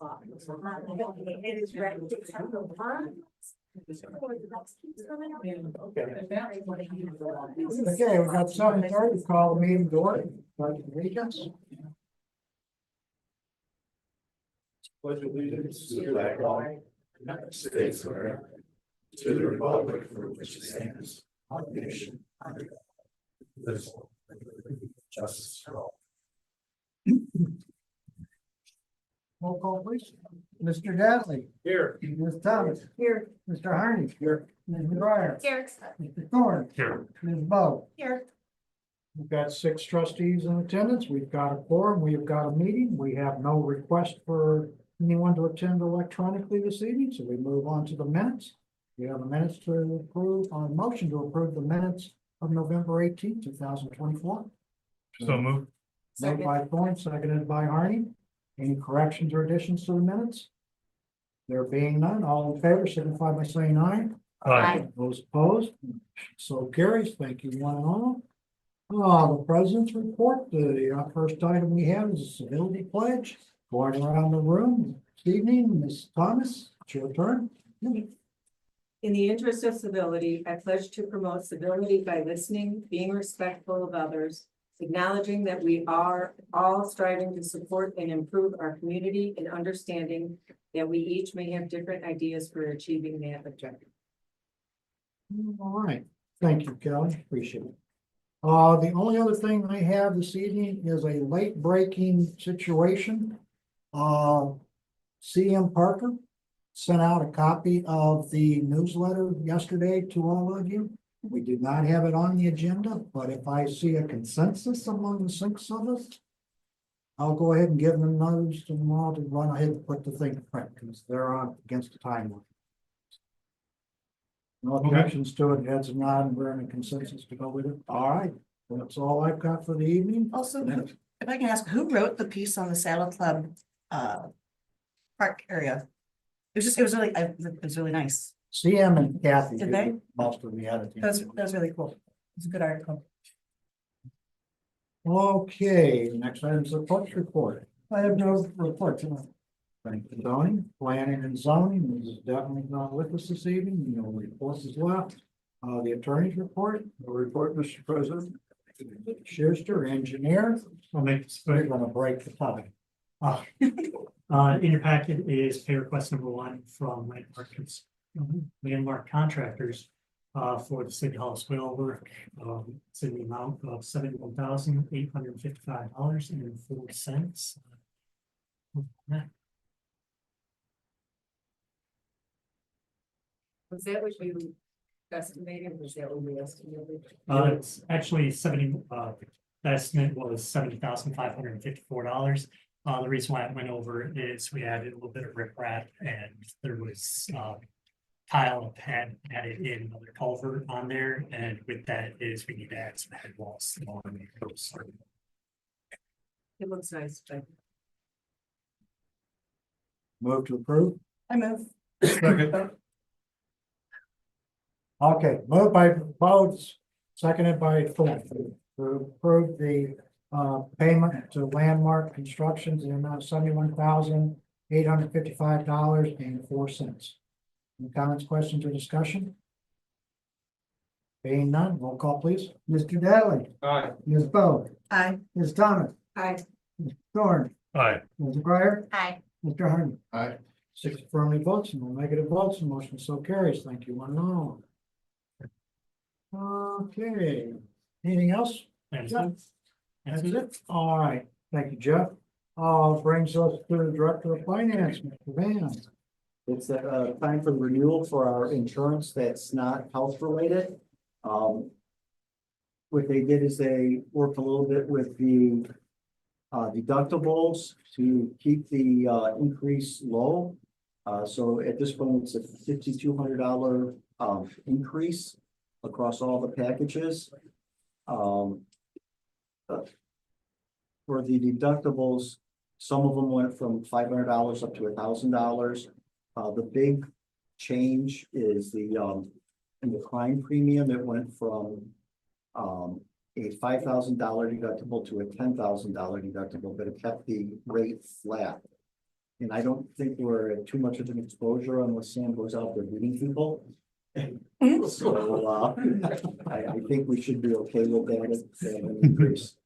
Okay, we've got 7:30, call the meeting to order. Pledge of allegiance. Pledge allegiance to the flag of the United States of America, to the republic for which it stands, one nation, under God, indivisible, with justice for all. Roll call, please. Mr. Dattley. Here. Ms. Thomas. Here. Mr. Harney. Here. Ms. McGuire. Here. Mr. Thorne. Here. Ms. Bo. Here. We've got 6 trustees in attendance. We've got a quorum. We've got a meeting. We have no request for anyone to attend electronically this evening, so we move on to the minutes. We have a minutes to approve, on a motion to approve the minutes of November 18th, 2024. So moved. Moved by Thorne, seconded by Harney. Any corrections or additions to the minutes? There being none, all in favor signify by saying aye. Aye. Those opposed, so carries. Thank you, one and all. The president's report, the first item we have is a civility pledge. Going around the room this evening, Ms. Thomas, it's your turn. In the interest of civility, I pledge to promote civility by listening, being respectful of others, acknowledging that we are all striving to support and improve our community, and understanding that we each may have different ideas for achieving that objective. All right, thank you, Kelly, appreciate it. The only other thing I have this evening is a late breaking situation. CM Parker sent out a copy of the newsletter yesterday to all of you. We did not have it on the agenda, but if I see a consensus among the 6 of us, I'll go ahead and give them notice to them all to run ahead and put the thing to print, because they're on against the timeline. No objections to it, heads and nod, and we're in a consensus to go with it. All right, that's all I've got for the evening. Also, if I can ask, who wrote the piece on the Saddle Club park area? It was really nice. CM and Kathy. Did they? Most of the editing. That was really cool. It's a good article. Okay, next item is the clerk's report. I have no report tonight. Thank you, zoning, planning and zoning is definitely not with us this evening. No reports is left. The attorney's report. No report, Mr. President. Schuster, engineer. I'll make this We're quick. gonna break the tie. In your packet is pay request number 1 from Landmark Contractors for the City Hall swale work. It's in the amount of $71,855.04. Was that what you estimated? Was that what we estimated? It's actually the estimate was $70,554. The reason why it went over is we added a little bit of riprap, and there was tile had added in another culvert on there, and with that is we need to add some head walls along the coast. It looks nice, but Move to approve. I move. Okay, moved by Bowles, seconded by Thorne to approve the payment to Landmark Constructions in the amount of $71,855.04. Any comments, questions, or discussion? Being none, roll call please. Mr. Daly. Aye. Ms. Bo. Aye. Ms. Thomas. I, Mr. Thorne. Aye. Ms. McGuire. Aye. Mr. Harney. Aye. 6 affirmative votes and no negative votes, and motion so carries. Thank you, one and all. Okay, anything else? And That's it. All right, thank you, Jeff. Brings us to the Director of Finance, Mr. Van. It's time for the renewal for our insurance that's not health related. What they did is they worked a little bit with the deductibles to keep the increase low. So at this point, it's a $5,200 increase across all the packages. For the deductibles, some of them went from $500 up to $1,000. The big change is the in the crime premium. It went from a $5,000 deductible to a $10,000 deductible, but it kept the rate flat. And I don't think we're at too much of an exposure unless Sam goes out there meeting people. So, I think we should be okay with that increase.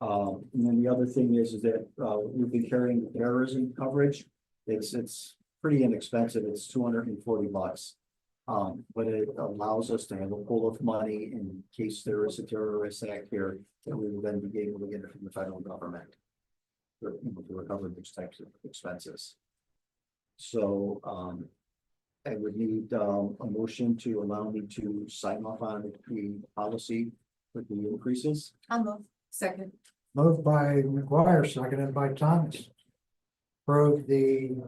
And then the other thing is that, we've been carrying terrorism coverage. It's pretty inexpensive. It's $240. But it allows us to have a pool of money in case there is a terrorist act here, that we will then be able to get it from the federal government. To recover these types of expenses. So, I would need, a motion to allow me to sign off on the policy with the increases. I'll move. Second. Moved by McGuire, seconded by Thomas. Approve the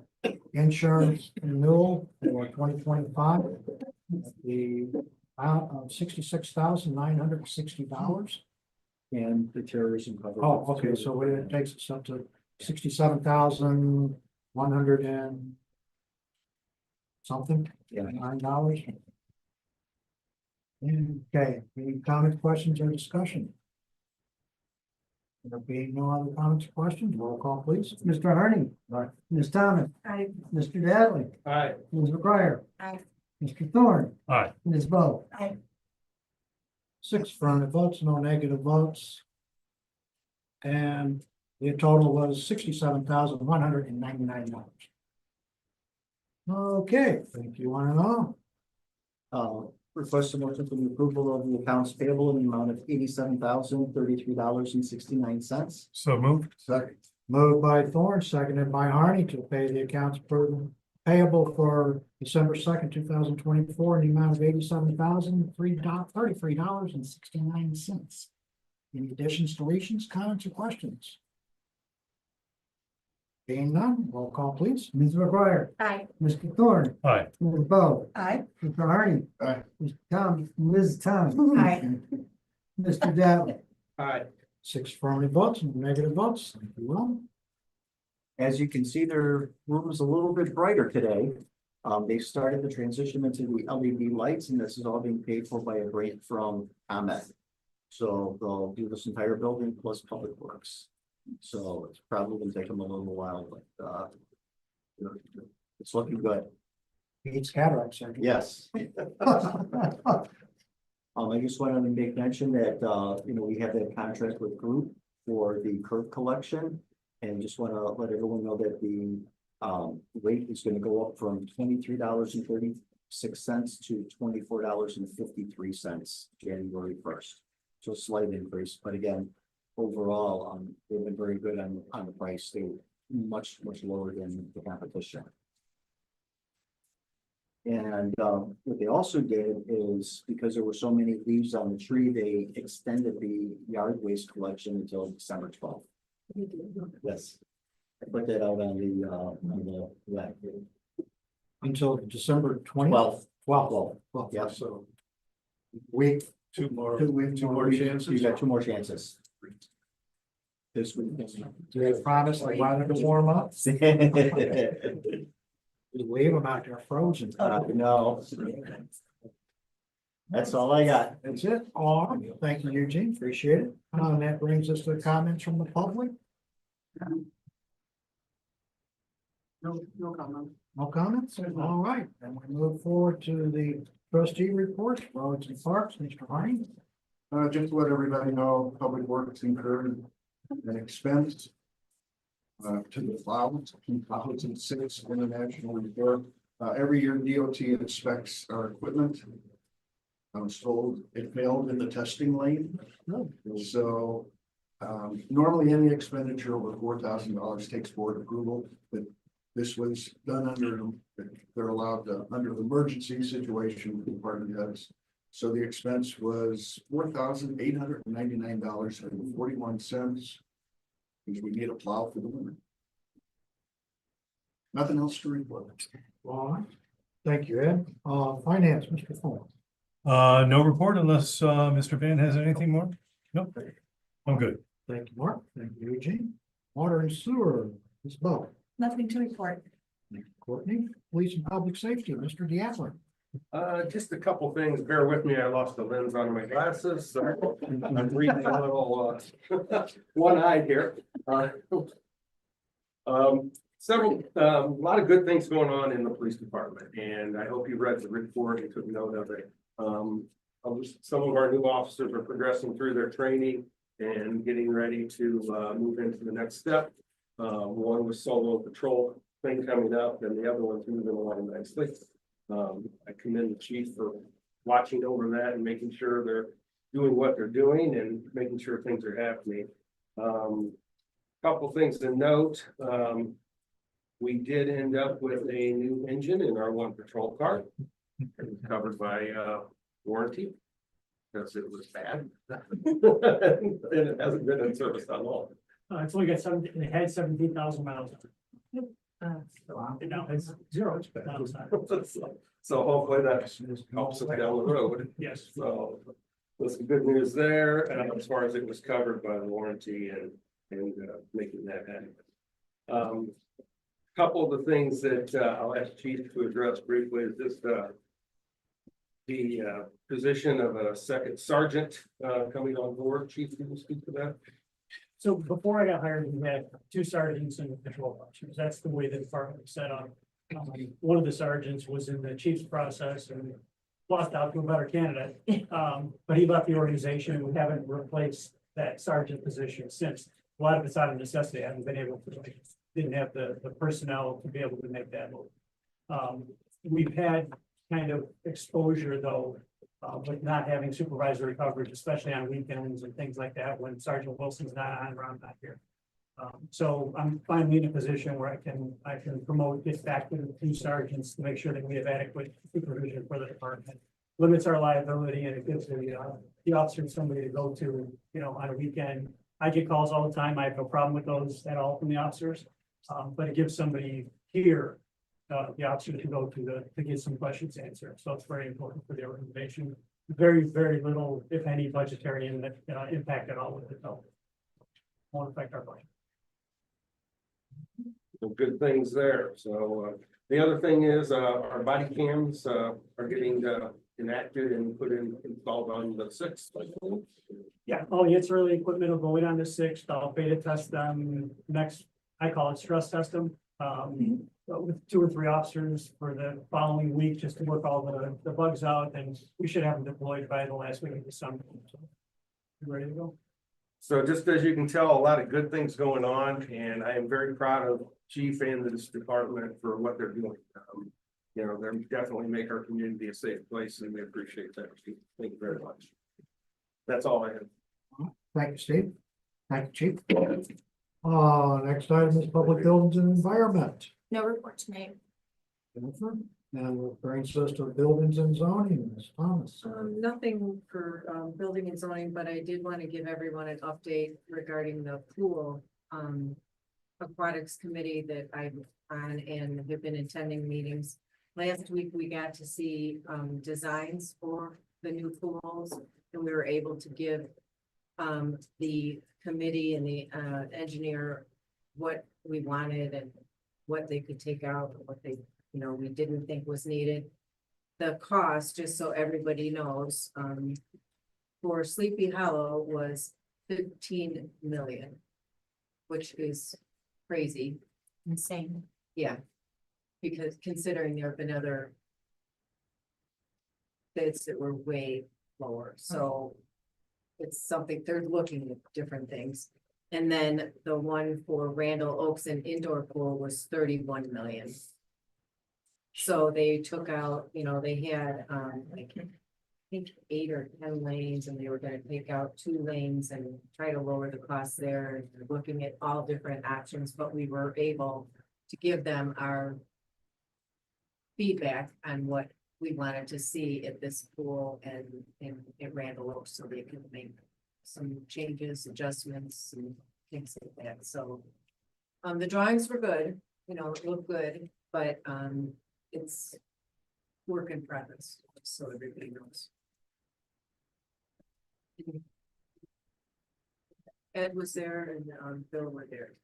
insurance renewal for 2025. The amount of $66,960. And the terrorism coverage. Oh, okay, so it takes us up to 67,100 and something, Yeah. $9. Okay, any comments, questions, or discussion? There being no other comments or questions, roll call please. Mr. Harney. Aye. Ms. Thomas. Aye. Mr. Dattley. Aye. Ms. McGuire. Aye. Mr. Thorne. Aye. Ms. Bo. Aye. 6 affirmative votes, no negative votes. And the total was $67,199. Okay, thank you, one and all. Request a motion for the approval of the accounts payable in the amount of $87,033.69. So moved. Second. Moved by Thorne, seconded by Harney to pay the accounts payable for December 2nd, 2024 in the amount of $87,033.69. Any additions, deletions, comments, or questions? Being none, roll call please. Ms. McGuire. Aye. Mr. Thorne. Aye. Ms. Bo. Aye. Mr. Harney. Aye. Ms. Thomas. Aye. Mr. Dattley. Aye. 6 affirmative votes, no negative votes. Thank you, Will. As you can see, their room is a little bit brighter today. They started the transition into the LED lights, and this is all being paid for by a grant from ComEd. So they'll do this entire building plus Public Works. So it's probably gonna take them a little while, but it's looking good. Beats cataract surgery. Yes. I just wanted to make mention that, we have that contract with Group for the curb collection. And just want to let everyone know that the, rate is going to go up from $23.36 to $24.53, January 1st. So a slight increase, but again, overall, they've been very good on the price. They're much lower than the competition. And what they also did is, because there were so many leaves on the tree, they extended the yard waste collection until December 12th. Yes. I put that out on the web. Until December 20th. 12th. Yeah, so. Week. Two more chances. You got 2 more chances. This week. Do they promise the weather to warm up? We leave them out there frozen. No. That's all I got. That's it. All right. Thank you, Eugene. Appreciate it. And that brings us to comments from the public. No comment. No comments? All right. Then we move forward to the trustee reports, roads and parks. Mr. Harney. Just to let everybody know, Public Works incurred an expense to the plow, 2006 International Report. Every year DOT inspects our equipment. I was told it failed in the testing lane. So normally any expenditure over $4,000 takes board approval, but this was done they're allowed to, under the emergency situation the department has. So the expense was $4,899.41 because we need a plow for the winter. Nothing else to report. All right. Thank you, Ed. Finance, Mr. Thorne. No report unless Mr. Van has anything more? Nope. I'm good. Thank you, Mark. Thank you, Eugene. Water and sewer, Ms. Bo. Nothing to report. Thank you, Courtney. Police and public safety, Mr. Diatlin. Just a couple things, bear with me, I lost the lens on my glasses, so I'm reading a little, one-eyed here. Several, a lot of good things going on in the police department, and I hope you read the report and took note of it. Some of our new officers are progressing through their training and getting ready to move into the next step. One was solo patrol thing coming up, and the other one's moving along nicely. I commend the chief for watching over that and making sure they're doing what they're doing and making sure things are happening. Couple things to note. We did end up with a new engine in our one patrol car. It was covered by warranty because it was bad. And it hasn't been in service that long. It's only got 17, it had 17,000 miles. And now it's 0 miles. So hopefully that helps us down the road. Yes. So there's some good news there, as far as it was covered by the warranty and making that happen. Couple of the things that I'll ask Chief to address briefly is just the position of a second sergeant coming on board. Chief, can you speak to that? So before I got hired, we had 2 sergeants and patrol officers. That's the way the department was set up. One of the sergeants was in the chief's process and lost out to a better candidate. But he left the organization. We haven't replaced that sergeant position since. A lot of it's out of necessity. I haven't been able to, didn't have the personnel to be able to make that move. We've had kind of exposure though, with not having supervisory coverage, especially on weekends and things like that, when Sergeant Wilson's not on or I'm not here. So I'm finally in a position where I can promote, get back to the 2 sergeants to make sure that we have adequate supervision for the department. Limits our liability and it gives the officer somebody to go to, on a weekend. I get calls all the time. I have no problem with those at all from the officers. But it gives somebody here, the option to go to get some questions answered. So it's very important for the organization. Very, very little, if any, budgetary impact at all with it. So won't affect our budget. Some good things there. So the other thing is our body cams are getting enacted and installed on the 6th. Yeah, all the early equipment will go in on the 6th. I'll beta test them next. I call it stress test them. With 2 or 3 officers for the following week, just to work all the bugs out, and we should have them deployed by the last week of December. So, you ready to go? So just as you can tell, a lot of good things going on, and I am very proud of Chief and this department for what they're doing. They're definitely make our community a safe place, and we appreciate that. Thank you very much. That's all I have. Thank you, Steve. Thank you, Chief. Next item is public buildings and environment. No report tonight. Jennifer, and what brings us to buildings and zoning, Ms. Thomas. Nothing for building and zoning, but I did want to give everyone an update regarding the pool aquatics committee that I'm on and have been attending meetings. Last week, we got to see designs for the new pools, and we were able to give the committee and the engineer what we wanted and what they could take out, and what they, we didn't think was needed. The cost, just so everybody knows, for Sleepy Hollow was 15 million, which is crazy. Insane. Yeah, because considering there have been other bids that were way lower, so it's something, they're looking at different things. And then the one for Randall Oaks and indoor pool was 31 million. So they took out, they had I think 8 or 10 lanes, and they were gonna take out 2 lanes and try to lower the cost there. And they're looking at all different options, but we were able to give them our feedback on what we wanted to see at this pool and at Randall Oaks, so they could make some changes, adjustments, and things like that. So the drawings were good, it looked good, but it's work in progress, so everybody knows. Ed was there and Bill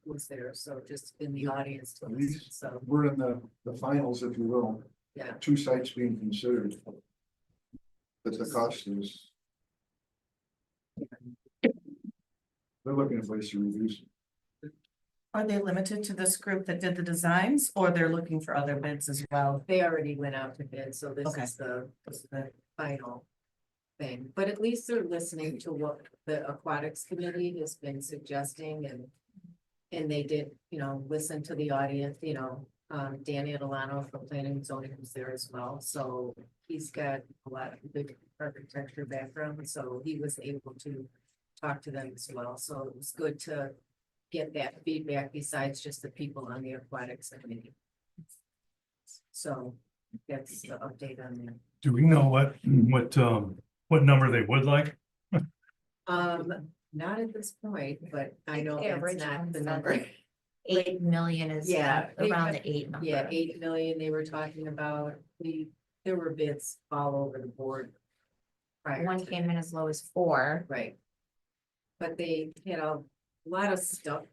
was there, so just in the audience to listen, so We're in the finals, if you will. yeah. 2 sites being considered. But the cost is. They're looking at ways to reduce. Are they limited to this group that did the designs, or they're looking for other bids as well? They already went out to bid, so this Okay. is the final thing. But at least they're listening to what the aquatics committee has been suggesting and they did, listen to the audience, Danny Adelano from Planning and Zoning was there as well. So he's got a lot of big architecture background, so he was able to talk to them as well. So it was good to get that feedback besides just the people on the aquatics committee. So that's the update on that. Do we know what number they would like? Not at this point, but I know Yeah, that's Rich not Jones the said number. 8 million is Yeah, around the 8 number. Yeah, 8 million they were talking about. There were bids all over the board. Right. One came in as low as 4. Right. But they had a lot of stuff.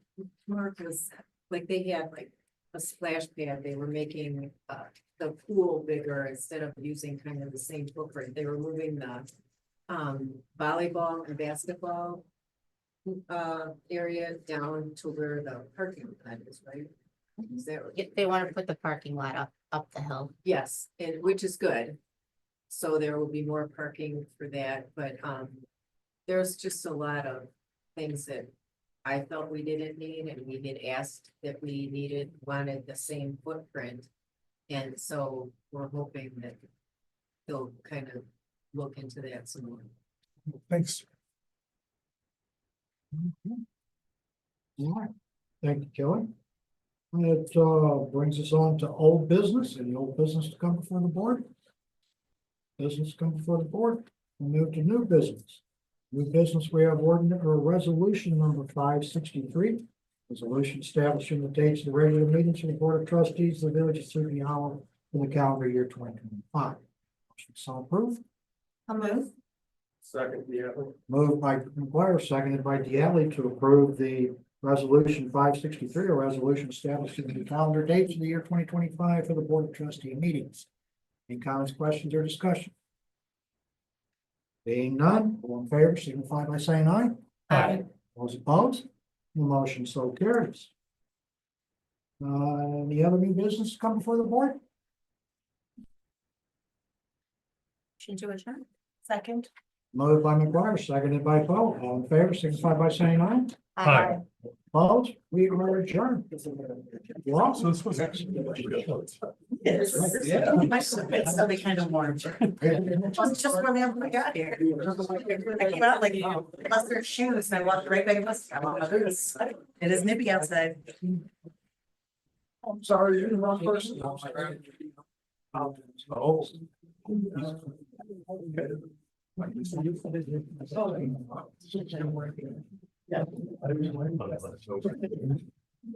Mark was, like, they had like a splash pad. They were making the pool bigger instead of using kind of the same footprint. They were moving the volleyball and basketball area down to where the parking lot is, right? Is that right? They want to put the parking lot up the hill. Yes, and which is good. So there will be more parking for that, but there's just a lot of things that I felt we didn't need, and we had asked that we wanted the same footprint. And so we're hoping that they'll kind of look into that some more. Thanks. All right, thank you, Kelly. It brings us on to old business. Any old business to come before the board? Business to come before the board. We'll move to new business. New business, we have ordinance or resolution number 563. Resolution establishing the dates of the regular meetings of the Board of Trustees of the Village of Sleepy Hollow for the calendar year 2025. Motion so approved. I'll move. Second, yeah. Moved by McGuire, seconded by Deanne to approve the resolution 563, a resolution establishing the calendar dates of the year 2025 for the Board of Trustee meetings. Any comments, questions, or discussion? Being none, all in favor, signify by saying aye. Aye. Those opposed, the motion so carries. Any other new business to come before the board? Motion to adjourn. Second. Moved by McGuire, seconded by Poe. All in favor, signify by saying aye. Aye. Opposed, we are adjourned. You're off. So this was. Yes. Yeah. So they kind of warm. Just when they got here. I came out like mustard shoes and I walked right back. I want my boots. It is nippy outside. I'm sorry, you're the wrong person. Oh. Yeah.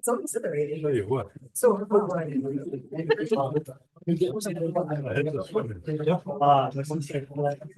So exhilarating. Tell you what. So. I had to swim.